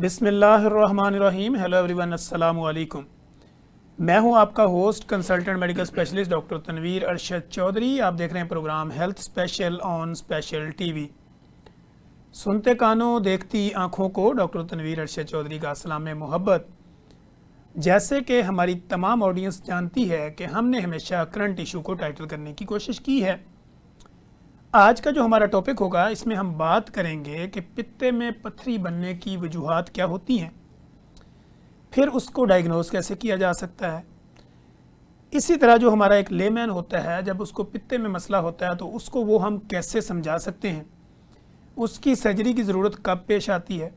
बिस्मिल्लाहिर्रहमानिर्रहीम। Hello everyone, अस्सलामु अलैकुम। मैं हूं आपका host consultant medical specialist doctor Tanveer Arshad Chaudhry. आप देख रहे हैं program health special on special TV. सुनते कानों देखती आँखों को डॉक्टर तनवीर अरशद चौधरी का सलाम मोहब्बत। जैसे कि हमारी तमाम ऑडियंस जानती है कि हमने हमेशा करंट इशू को टाइटल करने की कोशिश की है। आज का जो हमारा टॉपिक होगा, इसमें हम बात करेंगे कि पित्ते में पत्थरी बनने की वजूहात क्या होती हैं, फिर उसको डायग्नोज कैसे किया जा सकता है। इसी तरह जो हमारा एक लेमैन होता है, जब उसको पित्ते में मसला होता है तो उसको वो हम कैसे समझा सकते हैं, उसकी सर्जरी की ज़रूरत कब पेश आती है,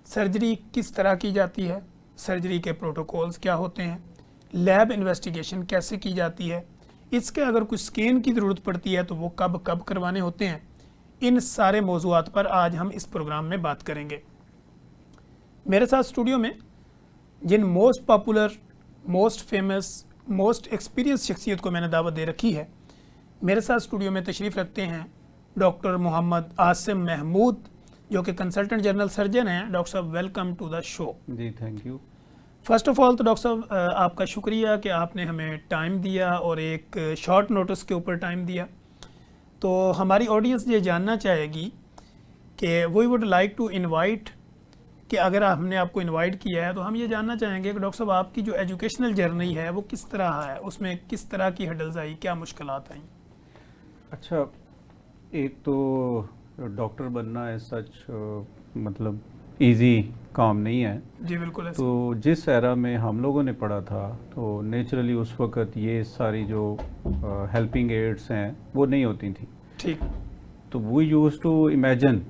सर्जरी किस तरह की जाती है, सर्जरी के प्रोटोकॉल्स क्या होते हैं, लैब इन्वेस्टिगेशन कैसे की जाती है, इसके अगर कुछ स्कैन की ज़रूरत पड़ती है तो वो कब कब करवाने होते हैं। इन सारे मौज़ूआत पर आज हम इस प्रोग्राम में बात करेंगे। मेरे साथ स्टूडियो में जिन most popular, most famous, most experience शख्सियत को मैंने दावत दे रखी है, मेरे साथ स्टूडियो में तशरीफ़ रखते हैं डॉक्टर मोहम्मद आसिम महमूद, जो कि कंसल्टेंट जनरल सर्जन हैं। डॉक्टर साहब, वेलकम टू द शो। जी, thank you. First of all तो डॉक्टर साहब, आपका शुक्रिया कि आपने हमें टाइम दिया और एक शॉर्ट नोटिस के ऊपर टाइम दिया। तो हमारी ऑडियंस ये जानना चाहेगी कि we would like to invite, कि अगर हमने आपको इनवाइट किया है तो हम ये जानना चाहेंगे कि डॉक्टर साहब, आपकी जो एजुकेशनल जर्नी है वो किस तरह है, उसमें किस तरह की हडल्स आई, क्या मुश्किलात आई। अच्छा, एक तो डॉक्टर बनना है सच मतलब इजी काम नहीं है। जी बिल्कुल ऐसे। तो जिस एरा में हम लोगों ने पढ़ा था तो नेचुरली उस वक़्त ये सारी जो हेल्पिंग एड्स हैं वो नहीं होती थी। ठीक। तो वी यूज़ टू इमेजिन।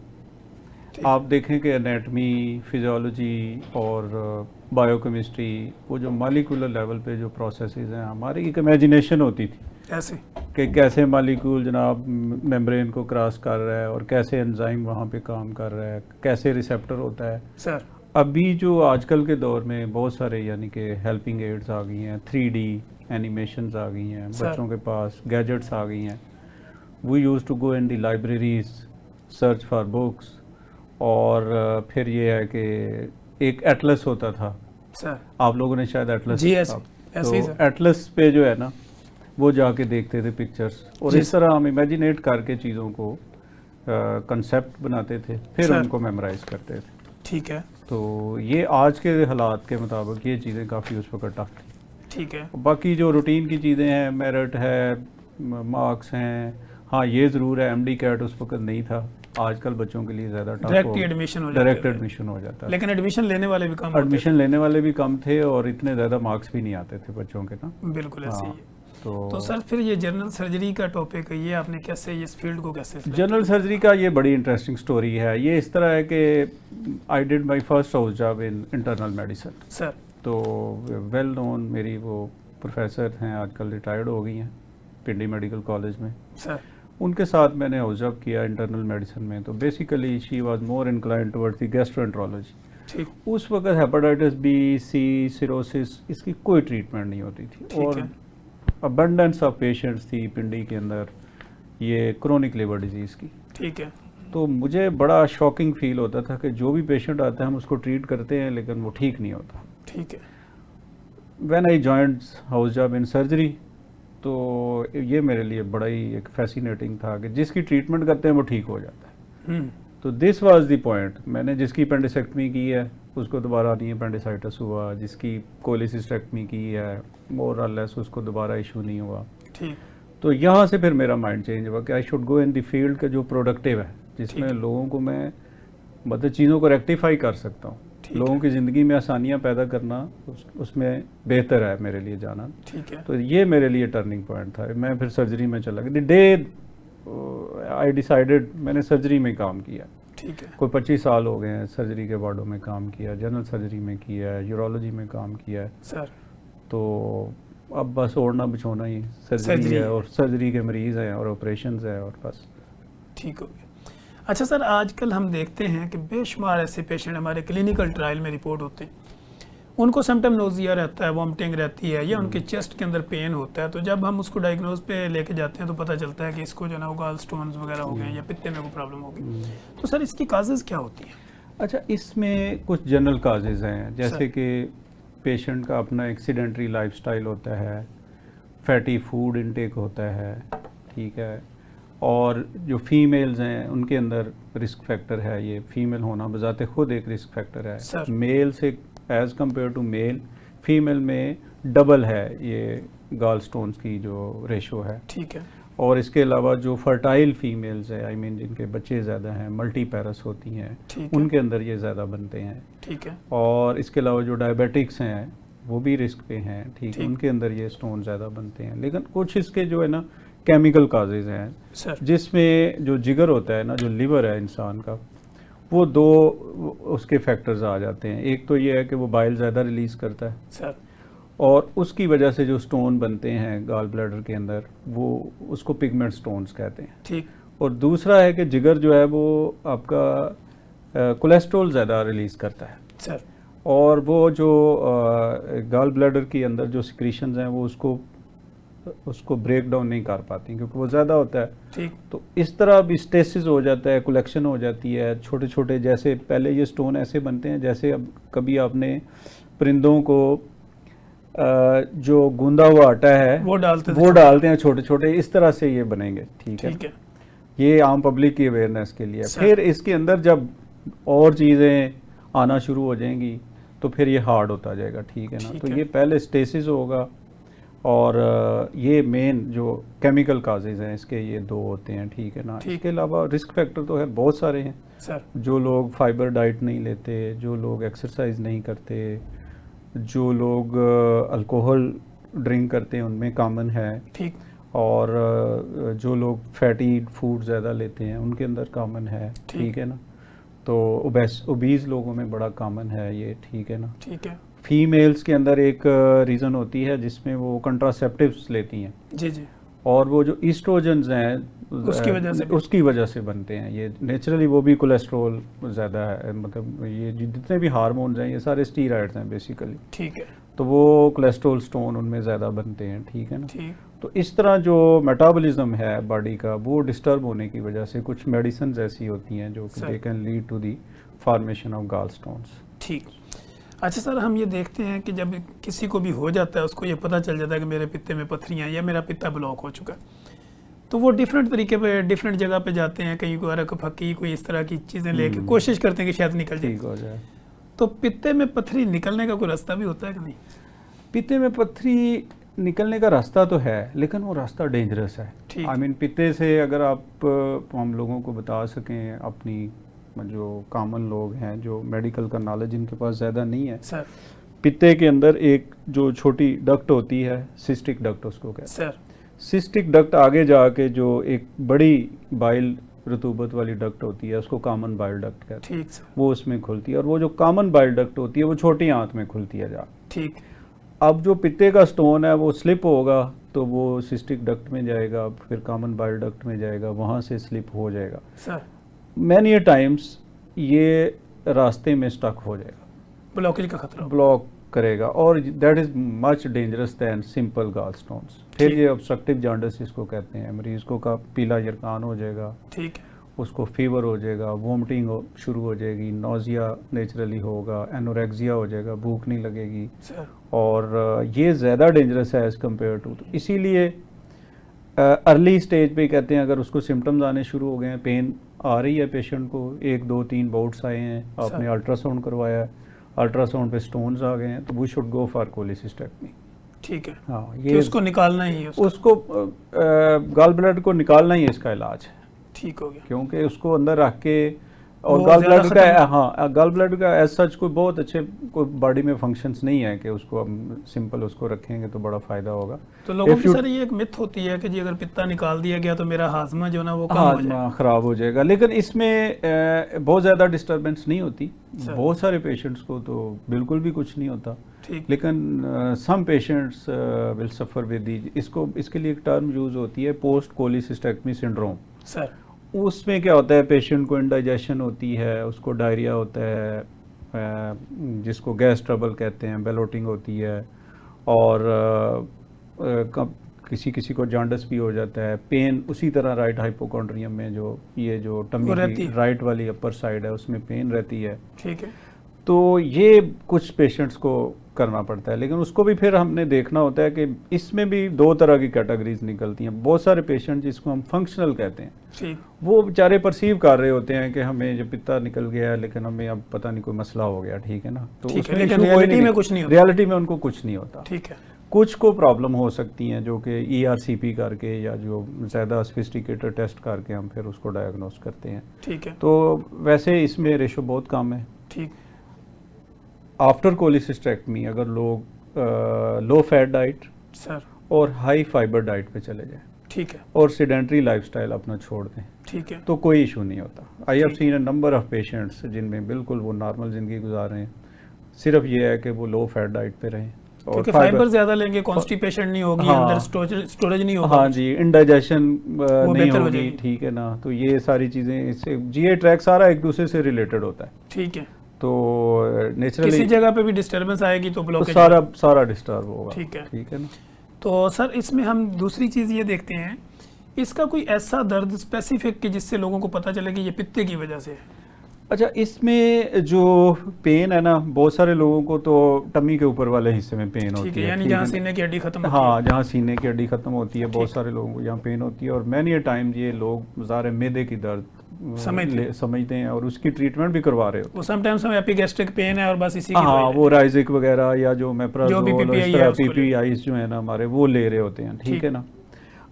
आप देखें कि एनाटमी, फिजियोलॉजी और बायोकेमिस्ट्री, वो जो मॉलिक्यूलर लेवल पे जो प्रोसेसेस हैं, हमारी एक इमेजिनेशन होती थी ऐसे कि कैसे मॉलिक्यूल जनाब मेम्ब्रेन को क्रॉस कर रहा है और कैसे एंजाइम वहाँ पे काम कर रहा है, कैसे रिसेप्टर होता है। सर, अभी जो आजकल के दौर में बहुत सारे यानी कि हेल्पिंग एड्स आ गई हैं, 3D एनिमेशंस आ गई हैं, बच्चों के पास गैजेट्स आ गई हैं। We use to go in the libraries, search for books, और फिर ये है कि एक एटलस होता था। सर आप लोगों ने शायद एटलस, जी ऐसे ही तो सर। एटलस पे जो है ना, वो जाके देखते थे पिक्चर्स, और जी इस तरह हम इमेजिनेट करके चीज़ों को कंसेप्ट बनाते थे, फिर सर। उनको मेमोराइज करते थे। ठीक है। तो ये आज के हालात के मुताबिक ये चीज़ें काफ़ी उस वक्त टफ थी। ठीक है। बाकी जो रूटीन की चीज़ें हैं, मेरिट है, मार्क्स हैं, हाँ ये ज़रूर है, MD कैट उस वक्त नहीं था। आजकल बच्चों के लिए ज़्यादा टफ हो, डायरेक्ट एडमिशन हो जाता है। डायरेक्ट एडमिशन हो जाता है, लेकिन एडमिशन लेने वाले भी कम होते एडमिशन लेने वाले भी कम थे और इतने ज़्यादा मार्क्स भी नहीं आते थे बच्चों के ना। थे। बिल्कुल ऐसे ही हाँ, है। तो तो सर, फिर ये जनरल सर्जरी का टॉपिक है, ये आपने कैसे इस फील्ड को कैसे select जनरल किया? सर्जरी का ये बड़ी इंटरेस्टिंग स्टोरी है। ये इस तरह है कि I did my first house job in internal medicine. Sir. तो वेल नोन मेरी वो प्रोफेसर हैं, आजकल रिटायर्ड हो गई हैं पिंडी मेडिकल कॉलेज में। सर। उनके साथ मैंने हाउस जॉब किया इंटरनल मेडिसिन में। तो basically she was more inclined towards the gastroenterology. ठीक। उस वक्त हेपेटाइटिस बी, सी, सिरोसिस, इसकी कोई ट्रीटमेंट नहीं होती थी, ठीक और है। अबंडेंस ऑफ पेशेंट्स थी पिंडी के अंदर ये क्रोनिक लिवर डिजीज़ की। ठीक है। तो मुझे बड़ा शॉकिंग फील होता था कि जो भी पेशेंट आता है हम उसको ट्रीट करते हैं लेकिन वो ठीक नहीं होता। ठीक है। When I joined house job in surgery, तो ये मेरे लिए बड़ा ही एक फैसिनेटिंग था कि जिसकी ट्रीटमेंट करते हैं वो ठीक हो जाता है। तो दिस वाज द पॉइंट। मैंने जिसकी पेंडिसेक्टमी की है उसको दोबारा नहीं अपेंडिसाइटिस हुआ, जिसकी कोलिसिस्टेक्टमी की है मोर और लेस उसको दोबारा इशू नहीं हुआ। ठीक। तो यहाँ से फिर मेरा माइंड चेंज हुआ कि I should go in the field का जो प्रोडक्टिव है, जिसमें ठीक है। लोगों को मैं मतलब चीज़ों को रेक्टिफाई कर सकता हूँ, ठीक लोगों है। की ज़िंदगी में आसानियाँ पैदा करना, उसमें बेहतर है मेरे लिए जाना। ठीक है। तो ये मेरे लिए टर्निंग पॉइंट था। मैं फिर सर्जरी में चला गया। द डे आई डिसाइडेड, मैंने सर्जरी में काम किया। ठीक है। कोई 25 साल हो गए हैं सर्जरी के वार्डों में काम किया, जनरल सर्जरी में किया है, यूरोलॉजी में काम किया है। सर। तो अब बस ओढ़ना बिछोना ही सर्जरी सर्जरी है, है। और सर्जरी के मरीज़ हैं और ऑपरेशंस है, और बस। ठीक हो गया। अच्छा सर, आजकल हम देखते हैं कि बेशुमार ऐसे पेशेंट हमारे क्लिनिकल ट्रायल में रिपोर्ट होते हैं, उनको सिम्पटम नोजिया रहता है, वॉमिटिंग रहती है, या उनके चेस्ट के अंदर पेन होता है। तो जब हम उसको डायग्नोज पे लेके जाते हैं तो पता चलता है कि इसको जो है ना गॉल स्टोन्स वगैरह हो गए या पित्ते में कोई प्रॉब्लम हो गई। तो सर, इसकी काजेज़ क्या होती हैं? अच्छा, इसमें कुछ जनरल काजेज़ हैं, जैसे सर। कि पेशेंट का अपना एक सेडेंटरी लाइफस्टाइल होता है, फैटी फूड इनटेक होता है, ठीक है, और जो फीमेल्स हैं उनके अंदर रिस्क फैक्टर है, ये फीमेल होना बजाते खुद एक रिस्क फैक्टर है। सर। मेल से as compare to male, female में डबल है ये गाल स्टोन्स की जो रेशो है। ठीक है। और इसके अलावा जो फर्टाइल फीमेल्स है, आई मीन जिनके बच्चे ज़्यादा हैं, मल्टी पैरस होती हैं, ठीक है। उनके अंदर ये ज़्यादा बनते हैं। ठीक है। और इसके अलावा जो डायबिटिक्स हैं वो भी रिस्क पे हैं, ठीक है, ठीक। उनके अंदर ये स्टोन ज़्यादा बनते हैं। लेकिन कुछ इसके जो है ना केमिकल काजेज़ हैं, सर। जिसमें जो जिगर होता है ना, जो लिवर है इंसान का, वो दो उसके फैक्टर्स आ जाते हैं। एक तो ये है कि वो बाइल ज़्यादा रिलीज़ करता है, सर। और उसकी वजह से जो स्टोन बनते हैं गाल ब्लैडर के अंदर, वो उसको पिगमेंट स्टोन्स कहते हैं। ठीक। और दूसरा है कि जिगर जो है वो आपका कोलेस्ट्रॉल ज़्यादा रिलीज़ करता है, सर। और वो जो गाल ब्लैडर के अंदर जो सिक्रीशंस हैं वो उसको ब्रेक डाउन नहीं कर पाती क्योंकि वो ज़्यादा होता है। ठीक। तो इस तरह भी स्टेसिस हो जाता है, कलेक्शन हो जाती है छोटे छोटे। जैसे पहले ये स्टोन ऐसे बनते हैं जैसे अब कभी आपने परिंदों को जो गूंदा हुआ आटा है वो डालते थे वो छोटे। डालते हैं छोटे छोटे, इस तरह से ये बनेंगे, ठीक है। ठीक है। ये आम पब्लिक की अवेयरनेस के लिए। सर। फिर इसके अंदर जब और चीज़ें आना शुरू हो जाएंगी तो फिर ये हार्ड होता जाएगा, ठीक है ना। ठीक तो है। ये पहले स्टेसिस होगा, और ये मेन जो केमिकल काजेज़ हैं इसके ये दो होते हैं, ठीक है ना। ठीक। इसके अलावा रिस्क फैक्टर तो है बहुत सारे हैं। सर। जो लोग फाइबर डाइट नहीं लेते, जो लोग एक्सरसाइज नहीं करते, जो लोग अल्कोहल ड्रिंक करते हैं, उनमें कॉमन है। ठीक। और जो लोग फैटी फूड ज़्यादा लेते हैं उनके अंदर कॉमन है, ठीक है ना। तो ओबीज लोगों में बड़ा कॉमन है ये, ठीक है ना। ठीक है। फीमेल्स के अंदर एक रीज़न होती है जिसमें वो कंट्रासेप्टिव्स लेती हैं, जी जी। और वो जो ईस्ट्रोजन्स हैं उसकी वजह से भी। उसकी वजह से बनते हैं ये नेचुरली। वो भी कोलेस्ट्रॉल ज़्यादा है, मतलब ये जितने भी हार्मोन्स हैं ये सारे स्टीरॉयड्स हैं बेसिकली। ठीक है। तो वो कोलेस्ट्रॉल स्टोन उनमें ज़्यादा बनते हैं, ठीक है ना। ठीक। तो इस तरह जो मेटाबॉलिज्म है बॉडी का वो डिस्टर्ब होने की वजह से कुछ मेडिसिन ऐसी होती हैं जो कि sir. They can lead to the formation of gall stones. ठीक। अच्छा सर, हम ये देखते हैं कि जब किसी को भी हो जाता है, उसको ये पता चल जाता है कि मेरे पित्ते में पत्थरियाँ या मेरा पित्ता ब्लॉक हो चुका है, तो वो डिफरेंट तरीके पे डिफरेंट जगह पे जाते हैं, कहीं को अरक फकी कोई इस तरह की चीज़ें लेके कोशिश करते हैं कि शायद निकल जाए। ठीक हो जाए। तो पित्ते में पत्थरी निकलने का कोई रास्ता भी होता है कि नहीं? पित्ते में पत्थरी निकलने का रास्ता तो है, लेकिन वो रास्ता डेंजरस है। ठीक। आई मीन पित्ते से अगर आप हम लोगों को बता सकें, अपनी जो कॉमन लोग हैं जो मेडिकल का नॉलेज इनके पास ज़्यादा नहीं है, सर। पित्ते के अंदर एक जो छोटी डक्ट होती है, सिस्टिक डक्ट उसको कहते हैं। सर। सिस्टिक डक्ट आगे जाके जो एक बड़ी बाइल रतूबत वाली डक्ट होती है उसको कॉमन बाइल डक्ट कहते हैं, ठीक सर। वो उसमें खुलती है। और वो जो कॉमन बाइल डक्ट होती है वो छोटी आंत में खुलती है जा। ठीक। अब जो पित्ते का स्टोन है वो स्लिप होगा तो वो सिस्टिक डक्ट में जाएगा, फिर कॉमन बाइल डक्ट में जाएगा, वहाँ से स्लिप हो जाएगा। सर। मैनी टाइम्स ये रास्ते में स्टक हो जाएगा, ब्लॉकेज का खतरा हो। ब्लॉक करेगा, और that is much dangerous than simple gall stones. फिर ठीक। ये ऑब्स्ट्रक्टिव जॉन्डिस इसको कहते हैं। मरीज़ को का पीला यरकान हो जाएगा, ठीक है। उसको फीवर हो जाएगा, वोमिटिंग शुरू हो जाएगी, नोजिया नेचुरली होगा, एनोरेक्सिया हो जाएगा, भूख नहीं लगेगी, सर। और ये ज़्यादा डेंजरस है एज़ कम्पेयर टू। तो इसीलिए अर्ली स्टेज पे कहते हैं अगर उसको सिम्टम्स आने शुरू हो गए हैं, पेन आ रही है पेशेंट को, 1 2 3 बाउट्स आए हैं, आपने अल्ट्रासाउंड करवाया, अल्ट्रासाउंड पे स्टोन्स आ गए हैं, तो we should go for cholecystectomy. ठीक है। हाँ, कि ये उसको निकालना ही है उसको गाल ब्लैडर को निकालना ही इसका इलाज है, ठीक हो गया। क्योंकि उसको अंदर रख के, और वो गाल ज़्यादा ब्लैडर का, हाँ, गाल ब्लैडर का एज सच कोई बहुत अच्छे कोई बॉडी में फंक्शंस नहीं है कि उसको हम सिंपल उसको रखेंगे तो बड़ा फ़ायदा होगा। तो लोगों If की you- सर ये एक मिथ होती है कि जी अगर पित्ता निकाल दिया गया तो मेरा हाजमा जो ना वो कम हो हाजमा जाए। ख़राब हो जाएगा, लेकिन इसमें बहुत ज़्यादा डिस्टर्बेंस नहीं होती। सर। बहुत सारे पेशेंट्स को तो बिल्कुल भी कुछ नहीं होता, ठीक। लेकिन some patients will suffer with the, इसके लिए एक टर्म यूज़ होती है, पोस्ट कोलिसिस्टेक्टमी सिंड्रोम। सर। उसमें क्या होता है, पेशेंट को इंडाइजेशन होती है, उसको डायरिया होता है, जिसको गैस ट्रबल कहते हैं, बेलोटिंग होती है, और किसी किसी को जॉन्डिस भी हो जाता है, पेन उसी तरह राइट हाइपोकॉन्ड्रियम में जो ये जो टमी की राइट वाली अपर साइड है उसमें पेन रहती है। ठीक है। तो ये कुछ पेशेंट्स को करना पड़ता है, लेकिन उसको भी फिर हमने देखना होता है कि इसमें भी दो तरह की कैटेगरीज निकलती हैं। बहुत सारे पेशेंट जिसको हम फंक्शनल कहते हैं, ठीक, वो बेचारे परसीव कर रहे होते हैं कि हमें जो पित्ता निकल गया है लेकिन हमें अब पता नहीं कोई मसला हो गया, ठीक है ना, तो उसमें लेकिन रियलिटी में कुछ नहीं होता। रियलिटी में उनको कुछ नहीं होता। ठीक है। कुछ को प्रॉब्लम हो सकती हैं जो कि ERCP करके या जो ज़्यादा सोफिस्टिकेटेड टेस्ट करके हम फिर उसको डायग्नोस करते हैं। ठीक है। तो वैसे इसमें रेशो बहुत कम है। ठीक। आफ्टर कोलिसिस्टेक्टमी अगर लोग लो फैट डाइट सर और हाई फाइबर डाइट पे चले जाएं, ठीक है, और सेडेंट्री लाइफस्टाइल अपना छोड़ दें, ठीक है, तो कोई इशू नहीं होता। आई हैव ठीक। Seen a number of patients जिनमें बिल्कुल वो नॉर्मल ज़िंदगी गुजार रहे हैं, सिर्फ ये है कि वो लो फैट डाइट पे रहें और क्योंकि फाइबर ज्यादा लेंगे, कॉन्स्टिपेशन नहीं होगी, हाँ, अंदर स्टोरेज नहीं होगा। हाँ जी, इंडाइजेशन नहीं बेहतर हो होगी, जाएगी। ठीक है ना। तो ये सारी चीज़ें, इससे GI ट्रैक सारा एक दूसरे से रिलेटेड होता है। ठीक है। तो नेचुरली किसी जगह पे भी डिस्टर्बेंस आएगी तो ब्लॉकेज सारा डिस्टर्ब होगा। ठीक है। ठीक है ना। तो सर इसमें हम दूसरी चीज़ ये देखते हैं, इसका कोई ऐसा दर्द स्पेसिफिक कि जिससे लोगों को पता चले कि ये पित्ते की वजह से है? अच्छा, इसमें जो पेन है ना, बहुत सारे लोगों को तो टमी के ऊपर वाले हिस्से में पेन ठीक होती है, है, यानी ठीक जहाँ है ना? सीने की हड्डी खत्म होती हाँ, है। जहाँ सीने की हड्डी खत्म होती है, बहुत ठीक। सारे लोगों को यहाँ पेन होती है, और मैनी टाइम ये लोग ज़ारे मैदे की दर्द समझते हैं और उसकी ट्रीटमेंट भी करवा रहे होते वो समटाइम्स हम एपिगैस्ट्रिक पेन है और बस इसी हैं। की हाँ, वजह वो राइजिक वगैरह या जो जो भी मेप्राजोल और PPI इस है तरह उसको ले- PPIs जो है ना हमारे, वो ले रहे होते हैं, ठीक ठीक। है ना।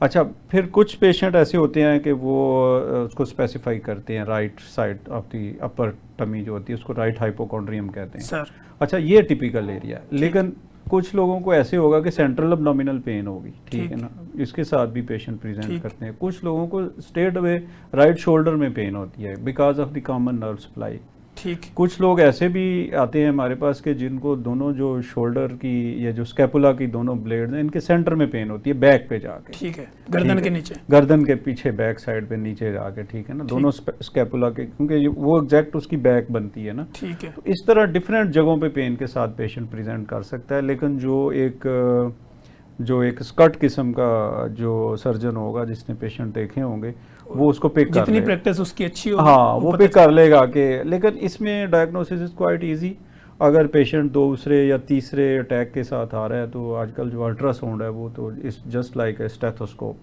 अच्छा, फिर कुछ पेशेंट ऐसे होते हैं कि वो उसको स्पेसिफाई करते हैं, right side of the upper tummy जो होती है उसको राइट हाइपोकॉन्ड्रियम कहते हैं। सर अच्छा, ये टिपिकल एरिया है, लेकिन कुछ लोगों को ऐसे होगा कि सेंट्रल अबडोमिनल पेन होगी, ठीक ठीक। है ना, इसके साथ भी पेशेंट प्रेजेंट ठीक। करते हैं। कुछ लोगों को स्ट्रेट अवे राइट शोल्डर में पेन होती है because of the common nerve supply. ठीक। कुछ लोग ऐसे भी आते हैं हमारे पास के जिनको दोनों जो शोल्डर की या जो स्कैपुला की दोनों ब्लेड हैं, इनके सेंटर में पेन होती है, बैक पे जाके, ठीक है, गर्दन ठीक के है। नीचे। गर्दन के पीछे बैक साइड पे नीचे जाके, ठीक है ना, दोनों स्कैपुला के, क्योंकि वो एग्जैक्ट उसकी बैक बनती है ना। ठीक है। तो इस तरह डिफरेंट जगहों पे पेन के साथ पेशेंट प्रेजेंट कर सकता है, लेकिन जो एक स्कट किस्म का जो सर्जन होगा जिसने पेशेंट देखे होंगे, वो उसको पिक कर जितनी लेगा। प्रैक्टिस उसकी अच्छी होगी, हाँ, वो पता पिक कर लेगा कि, लेकिन इसमें डायग्नोसिस इज क्वाइट इजी। अगर पेशेंट दूसरे या तीसरे अटैक के साथ आ रहा है तो आजकल जो अल्ट्रासाउंड है वो तो it's just like a stethoscope,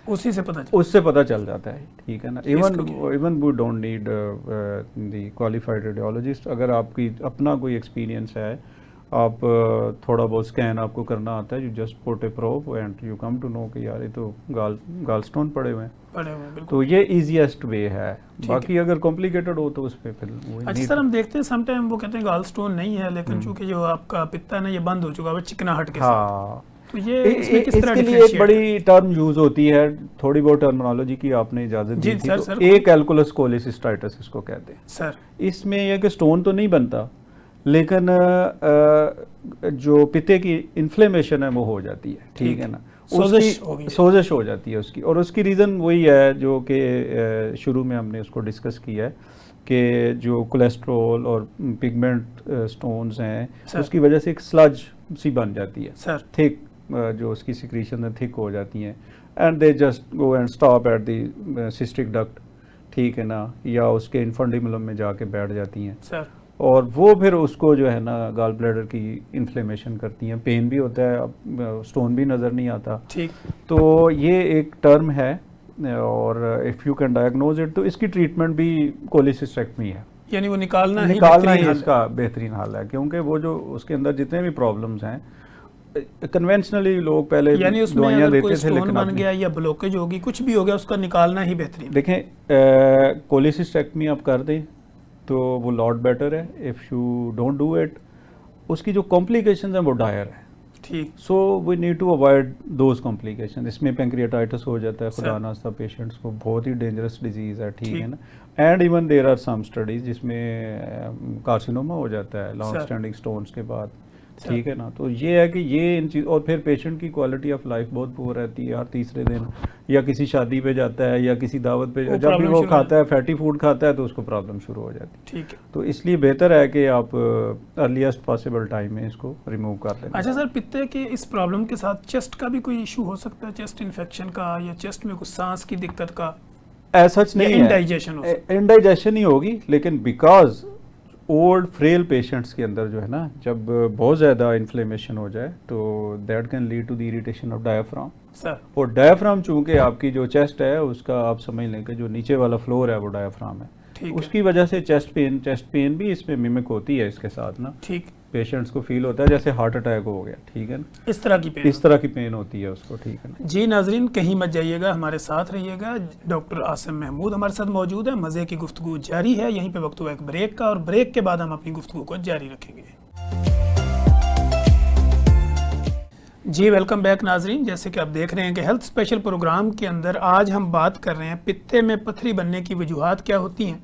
उसी से पता चले। उससे पता चल जाता है, ठीक है ना। इसको even we don't need the qualified radiologist. अगर आपकी अपना कोई एक्सपीरियंस है, आप थोड़ा बहुत स्कैन आपको करना आता है, you just put a probe and you come to know कि यार ये तो गाल स्टोन पड़े हुए हैं, बिल्कुल। तो ये इजीएस्ट वे है। बाकी अगर कॉम्प्लिकेटेड हो तो उस पर फिर अच्छा सर, हम देखते हैं समटाइम वो कहते हैं गाल स्टोन नहीं है, लेकिन चूंकि जो आपका पित्ता है ना ये बंद हो चुका है चिकनाहट के साथ, हाँ, तो ये इसमें किस तरह इसके लिए एक differentiate बड़ी टर्म यूज होती है, थोड़ी बहुत टर्मिनोलॉजी की आपने इजाजत दी जी, थी, सर, तो सर, एक कैलकुलस कोलिसिस्टाइटिस इसको कहते हैं। सर? इसमें यह कि स्टोन तो नहीं बनता, लेकिन जो पित्ते की इन्फ्लेमेशन है वो हो जाती है, ठीक है ना, सोजिश हो जाती है उसकी, और उसकी रीज़न वही है जो कि शुरू में हमने उसको डिस्कस किया है कि जो कोलेस्ट्रॉल और पिगमेंट स्टोन्स हैं उसकी वजह से एक स्लज सी बन जाती है, सर, थिक, जो उसकी सिक्रीशन है थिक हो जाती हैं, and they just go and stop at the cystic duct, ठीक है ना, या उसके इन्फंडिबुलम में जाके बैठ जाती हैं, सर, और वो फिर उसको जो है ना गॉल ब्लैडर की इन्फ्लेमेशन करती हैं, पेन भी होता है, अब स्टोन भी नज़र नहीं आता, ठीक। तो ये एक टर्म है, और if you can diagnose it तो इसकी ट्रीटमेंट भी कोलिसिस्टेक्टमी है, यानी वो निकालना ही इसका बेहतरीन हल है, क्योंकि वो जो उसके अंदर जितने भी प्रॉब्लम्स हैं, कन्वेंशनली लोग पहले दवाइयाँ देते थे, लेकिन बन गया या ब्लॉकेज होगी, कुछ भी हो गया, उसका निकालना ही बेहतरीन। देखें, कोलिसिस्टेक्टमी आप कर दें तो वो लॉट बेटर है। If you don't do it, उसकी जो कॉम्प्लिकेशंस हैं वो डायर है, ठीक। So we need to avoid those complication. इसमें पेंक्रियाटाइटिस हो जाता है खुदा नास्ता पेशेंट्स को, बहुत ही डेंजरस डिजीज़ है, ठीक है ना, and even there are some studies जिसमें कार्सिनोमा हो जाता है लॉन्ग स्टैंडिंग स्टोन्स के बाद, ठीक है ना। तो ये है कि ये इन चीज, और फिर पेशेंट की क्वालिटी ऑफ लाइफ बहुत पुअर रहती है। हर तीसरे दिन या किसी शादी पे जाता है या किसी दावत पे, जब भी वो खाता है फैटी फूड खाता है तो उसको प्रॉब्लम शुरू हो जाती है। ठीक है। तो इसलिए बेहतर है कि आप अर्लीस्ट पॉसिबल टाइम में इसको रिमूव कर लें। अच्छा सर, पित्ते के इस प्रॉब्लम के साथ चेस्ट का भी कोई इशू हो सकता है, चेस्ट इन्फेक्शन का, या चेस्ट में कुछ सांस की दिक्कत का? ऐसा नहीं है, इंडाइजेशन हो सकता है? इंडाइजेशन ही होगी, लेकिन बिकॉज ओल्ड फ्रेल पेशेंट्स के अंदर जो है ना, जब बहुत ज़्यादा इन्फ्लेमेशन हो जाए तो that can lead to the irritation of diaphragm. Sir, और डायाफ्राम चूंकि आपकी जो चेस्ट है उसका आप समझ लें कि जो नीचे वाला फ्लोर है वो डायाफ्राम है, उसकी वजह से चेस्ट पेन भी इसमें मिमिक होती है इसके साथ ना। ठीक, पेशेंट्स को फील होता है जैसे हार्ट अटैक हो गया, ठीक है ना, इस तरह की पेन, इस तरह की पेन होती है उसको, ठीक है ना। जी नाजरीन, कहीं मत जाइएगा, हमारे साथ रहिएगा। डॉक्टर आसिम महमूद हमारे साथ मौजूद है। मज़े की गुफ्तगू जारी है, यहीं पे वक्त हुआ एक ब्रेक का, और ब्रेक के बाद हम अपनी गुफ्तगू को जारी रखेंगे। जी वेलकम बैक नाजरीन। जैसे कि आप देख रहे हैं कि हेल्थ स्पेशल प्रोग्राम के अंदर आज हम बात कर रहे हैं पित्ते में पथरी बनने की वजूहात क्या होती हैं,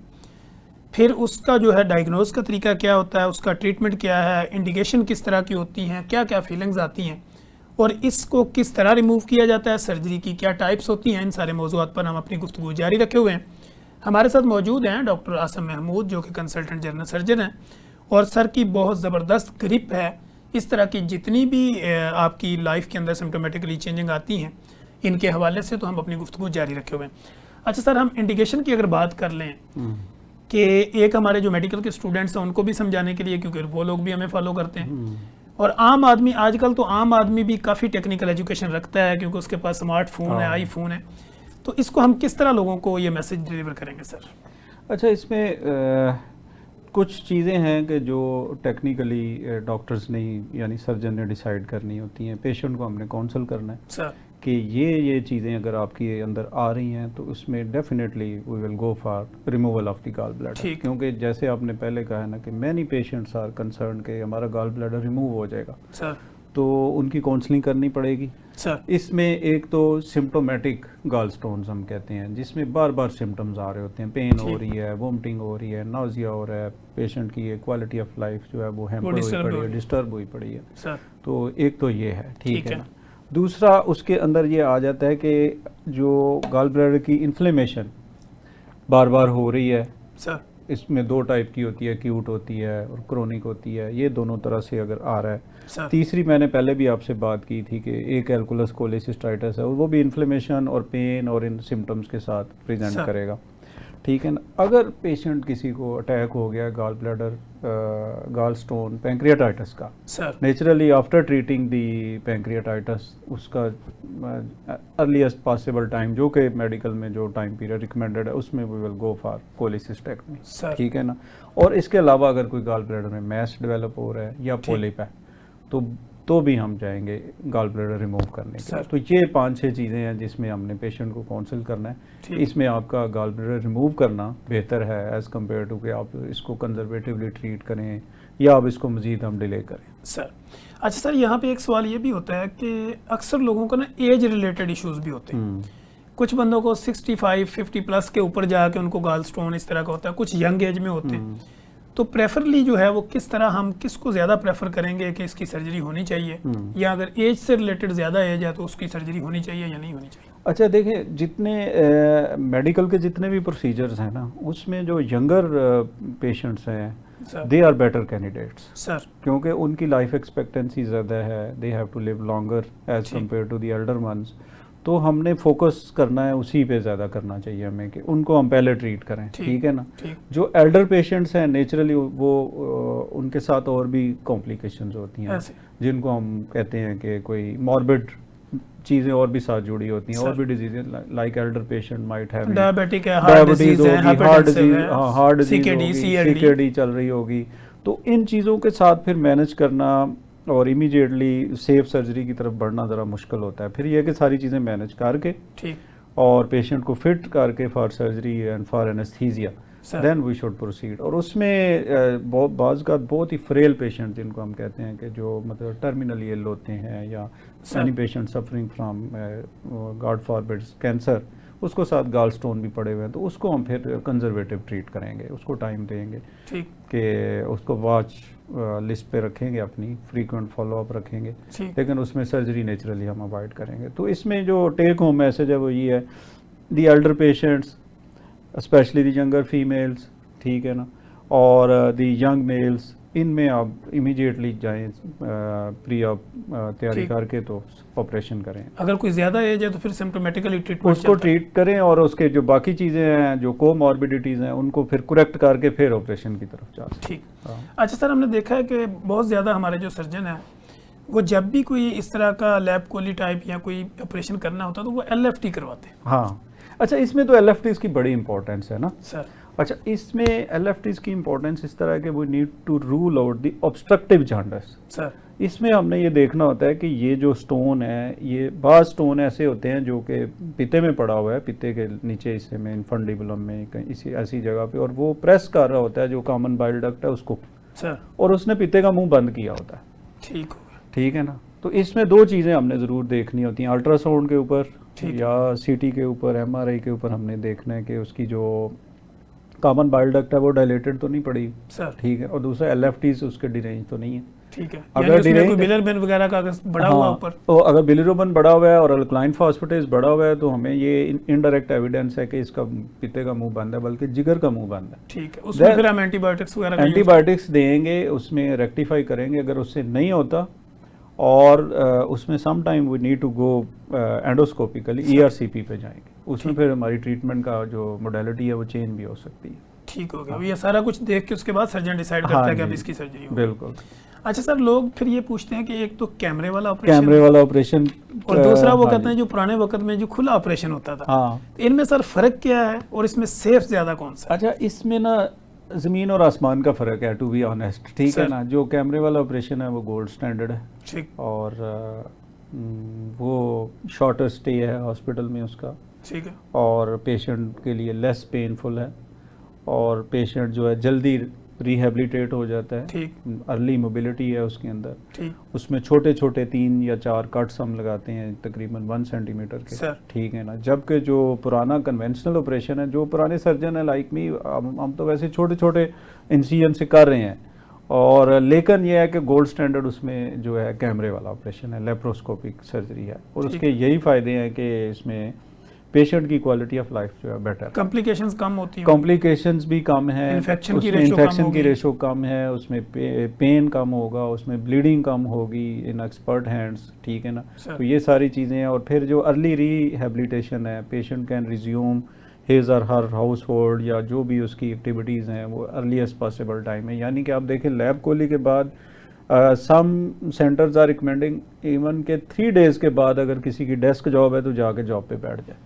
फिर उसका जो है डायग्नोज का तरीका क्या होता है, उसका ट्रीटमेंट क्या है, इंडिकेशन किस तरह की होती हैं, क्या क्या फीलिंग्स आती हैं, और इसको किस तरह रिमूव किया जाता है, सर्जरी की क्या टाइप्स होती हैं। इन सारे मौज़ूआत पर हम अपनी गुफ्तगू जारी रखे हुए हैं। हमारे साथ मौजूद हैं डॉक्टर आसिम महमूद, जो कि कंसल्टेंट जनरल सर्जन हैं, और सर की बहुत ज़बरदस्त ग्रिप है। इस तरह की जितनी भी आपकी लाइफ के अंदर सिम्टोमेटिकली चेंजिंग आती हैं, इनके हवाले से तो हम अपनी गुफ्तगू जारी रखे हुए हैं। अच्छा सर, हम इंडिकेशन की अगर बात कर लें कि एक हमारे जो मेडिकल के स्टूडेंट्स हैं उनको भी समझाने के लिए, क्योंकि वो लोग भी हमें फॉलो करते हैं, और आम आदमी, आजकल तो आम आदमी भी काफ़ी टेक्निकल एजुकेशन रखता है क्योंकि उसके पास स्मार्टफोन है, आईफोन है, तो इसको हम किस तरह लोगों को ये मैसेज डिलीवर करेंगे सर? अच्छा, इसमें कुछ चीज़ें हैं कि जो टेक्निकली डॉक्टर्स ने यानी सर्जन ने डिसाइड करनी होती हैं, पेशेंट को हमने काउंसल करना है सर कि ये चीज़ें अगर आपके अंदर आ रही हैं तो उसमें definitely we will go for removal of the gall bladder. क्योंकि जैसे आपने पहले कहा है ना कि मैनी पेशेंट्स आर कंसर्न कि हमारा गॉल ब्लैडर रिमूव हो जाएगा सर, तो उनकी काउंसलिंग करनी पड़ेगी सर। इसमें एक तो सिम्प्टोमेटिक गॉल स्टोन्स हम कहते हैं, जिसमें बार बार सिम्टम्स आ रहे होते हैं, पेन हो रही है, वोमिटिंग हो रही है, नाउजिया हो रहा है, पेशेंट की ये क्वालिटी ऑफ लाइफ जो है वो हैम्पर हुई पड़ी है, डिस्टर्ब हुई पड़ी है सर। तो एक तो ये है, ठीक है ना। दूसरा उसके अंदर ये आ जाता है कि जो गॉल ब्लैडर की इन्फ्लेमेशन बार बार हो रही है सर, इसमें दो टाइप की होती है, एक्यूट होती है और क्रोनिक होती है, ये दोनों तरह से अगर आ रहा है। तीसरी मैंने पहले भी आपसे बात की थी कि एक एल्कुलस कोलेसिस्टाइटिस है, और वो भी इन्फ्लेमेशन और पेन और इन सिम्टम्स के साथ प्रेजेंट करेगा, ठीक है ना। अगर पेशेंट किसी को अटैक हो गया gall bladder, gall stone, pancreatitis का, naturally after treating the pancreatitis उसका अर्लीस्ट पॉसिबल टाइम जो कि मेडिकल में जो टाइम पीरियड रिकमेंडेड है उसमें we will go for cholecystectomy, ठीक है ना। और इसके अलावा अगर कोई गॉल ब्लैडर में मैस डेवलप हो रहा है या पोलिप है तो भी हम जाएंगे गॉल ब्लैडर रिमूव करने के लिए। तो ये 5-6 चीज़ें हैं जिसमें हमने पेशेंट को काउंसिल करना है। इसमें आपका गॉल ब्लैडर रिमूव करना बेहतर है एज़ कम्पेयर टू कि आप इसको कंजर्वेटिवली ट्रीट करें या आप इसको मज़ीद हम डिले करें। सर अच्छा सर, यहाँ पे एक सवाल ये भी होता है कि अक्सर लोगों को ना एज रिलेटेड इश्यूज भी होते हैं। कुछ बंदों को 65-50 प्लस के ऊपर जाके उनको गॉल स्टोन इस तरह का होता है, कुछ यंग एज में होते हैं। तो प्रेफरली जो है वो किस तरह, हम किसको ज़्यादा प्रेफर करेंगे कि इसकी सर्जरी होनी चाहिए, या अगर एज से रिलेटेड ज़्यादा एज है तो उसकी सर्जरी होनी चाहिए या नहीं होनी चाहिए? अच्छा देखें, जितने मेडिकल के जितने भी प्रोसीजर्स हैं ना, उसमें जो यंगर पेशेंट्स हैं they are better candidates sir, क्योंकि उनकी लाइफ एक्सपेक्टेंसी ज़्यादा है, they have to live longer as compare to the elder ones. तो हमने फोकस करना है उसी पे ज़्यादा करना चाहिए हमें कि उनको हम पहले ट्रीट करें, ठीक है ना। जो एल्डर पेशेंट्स हैं नेचुरली वो उनके साथ और भी कॉम्प्लिकेशंस होती हैं जिनको हम कहते हैं कि कोई मॉर्बिड चीज़ें और भी साथ जुड़ी होती हैं, और भी disease like Elder patient might have diabetic है, हार्ट डिजीज है, हार्ट डिजीज, सीकेडी चल रही होगी। तो इन चीज़ों के साथ फिर मैनेज करना और इमीडिएटली सेफ सर्जरी की तरफ बढ़ना ज़रा मुश्किल होता है। फिर यह कि सारी चीज़ें मैनेज करके और पेशेंट को फिट करके for surgery and for anaesthesia then we should proceed. और उसमें बाज़ का बहुत ही फ्रेल पेशेंट जिनको हम कहते हैं कि जो मतलब टर्मिनली इल होते हैं या any patient suffering from God forbid cancer, उसको साथ गाल स्टोन भी पड़े हुए हैं, तो उसको हम फिर कंजर्वेटिव ट्रीट करेंगे, उसको टाइम देंगे ठीक कि उसको वॉच लिस्ट पे रखेंगे, अपनी फ्रीक्वेंट फॉलोअप रखेंगे, ठीक लेकिन उसमें सर्जरी नेचुरली हम अवॉइड करेंगे। तो इसमें जो टेक होम मैसेज है वो ये है, दी Elder patients specially the younger females, ठीक है ना, और दी यंग मेल्स, इनमें आप इमीडिएटली जाएं, प्री ऑप तैयारी ठीक। करके तो ऑपरेशन करें, अगर कोई ज़्यादा एज है तो फिर सिम्टोमेटिकली ट्रीटमेंट उसको ट्रीट करें, और उसके जो बाकी चीज़ें हैं, जो कोमॉर्बिडिटीज़ हैं, उनको फिर करेक्ट करके फिर ऑपरेशन की तरफ जा सकते ठीक। हैं। अच्छा सर, हमने देखा है कि बहुत ज़्यादा हमारे जो सर्जन हैं वो जब भी कोई इस तरह का लैब कोली टाइप या कोई ऑपरेशन करना होता है तो वो LFT करवाते हैं। हाँ, अच्छा, इसमें तो LFTs की बड़ी इंपॉर्टेंस है ना सर अच्छा, इसमें LFTs की इंपॉर्टेंस इस तरह है कि we need to rule out the obstructive jaundice. Sir इसमें हमने ये देखना होता है कि ये जो स्टोन है, ये बाज़ स्टोन ऐसे होते हैं जो कि पित्ते में पड़ा हुआ है, पित्ते के नीचे हिस्से में, इन्फंडिबुलम में, कहीं इसी ऐसी जगह पे, और वो प्रेस कर रहा होता है जो कॉमन बाइल डक्ट है उसको, सर और उसने पित्ते का मुंह बंद किया होता है, ठीक हो गया। ठीक है ना। तो इसमें दो चीज़ें हमने ज़रूर देखनी होती हैं, अल्ट्रासाउंड के ऊपर ठीक। या CT के ऊपर, MRI के ऊपर हमने देखना है कि उसकी जो कॉमन बाइल डक्ट है वो डायलेटेड तो नहीं पड़ी, सर ठीक है, और दूसरा LFTs उसके डिरेंज तो नहीं है। ठीक है, अगर यानी उसमें डिरेंज कोई बिलिरुबिन वगैरह का अगर बड़ा हुआ ऊपर, तो अगर बिलिरुबिन बढ़ा हुआ है और अल्कलाइन फॉस्फेटेज बढ़ा हुआ है तो हमें ये इनडायरेक्ट एविडेंस है कि इसका पित्ते का मुंह बंद है, बल्कि जिगर का मुंह बंद है। ठीक है, उसमें फिर हम एंटीबायोटिक्स वगैरह का use एंटीबायोटिक्स देंगे, उसमें रेक्टिफाई करेंगे, अगर उससे नहीं होता और उसमें some time we need to go endoscopically ERCP पे जाएंगे, उसमें ठीक। फिर हमारी ट्रीटमेंट का जो मोडेलिटी है वो चेंज भी हो सकती है। ठीक हो गया। ये सारा कुछ देख के उसके बाद सर्जन डिसाइड करता हाँ है कि अब जी, इसकी सर्जरी हो। बिल्कुल। अच्छा सर, लोग फिर ये पूछते हैं कि एक तो कैमरे वाला ऑपरेशन कैमरे वाला ऑपरेशन, और दूसरा वो हाँ कहते जी। हैं जो पुराने वक्त में जो खुला ऑपरेशन होता था, हाँ, तो इनमें सर फर्क क्या है और इसमें सेफ ज्यादा कौन सा है? अच्छा, इसमें ना ज़मीन और आसमान का फ़र्क है, टू बी ऑनेस्ट, ठीक है सर। ना। जो कैमरे वाला ऑपरेशन है वो गोल्ड स्टैंडर्ड है, ठीक और वो शॉर्टर स्टे है हॉस्पिटल में उसका, ठीक है और पेशेंट के लिए लेस पेनफुल है, और पेशेंट जो है जल्दी रिहेबिलिटेट हो जाता है, ठीक अर्ली मोबिलिटी है उसके अंदर। ठीक उसमें छोटे छोटे 3 या 4 कट्स हम लगाते हैं तकरीबन 1 सेंटीमीटर के, सर। ठीक है ना। जबकि जो पुराना कन्वेंशनल ऑपरेशन है, जो पुराने सर्जन है लाइक मी, हम तो वैसे छोटे छोटे इंसिजन से कर रहे हैं, और लेकिन ये है कि गोल्ड स्टैंडर्ड उसमें जो है कैमरे वाला ऑपरेशन है, लेप्रोस्कोपिक सर्जरी है, और ठीक। उसके यही फ़ायदे हैं कि इसमें पेशेंट की क्वालिटी ऑफ लाइफ जो है बेटर, कॉम्प्लिकेशंस कम होती हैं, कॉम्प्लिकेशंस भी कम है, इन्फेक्शन की उसमें रेशो कम इन्फेक्शन की होगी। रेशो कम है, उसमें पेन कम होगा, उसमें ब्लीडिंग कम होगी इन एक्सपर्ट हैंड्स, ठीक है ना। सर। तो ये सारी चीज़ें हैं, और फिर जो अर्ली रिहेबिलिटेशन है, पेशेंट कैन रिज्यूम हिज और हर हाउस होल्ड या जो भी उसकी एक्टिविटीज़ हैं वो अर्लीस्ट पॉसिबल टाइम है। यानी कि आप देखें लैब कोली के बाद सम सेंटर्स आर रिकमेंडिंग इवन के 3 डेज़ के बाद अगर किसी की डेस्क जॉब है तो जाके जॉब पे बैठ जाए,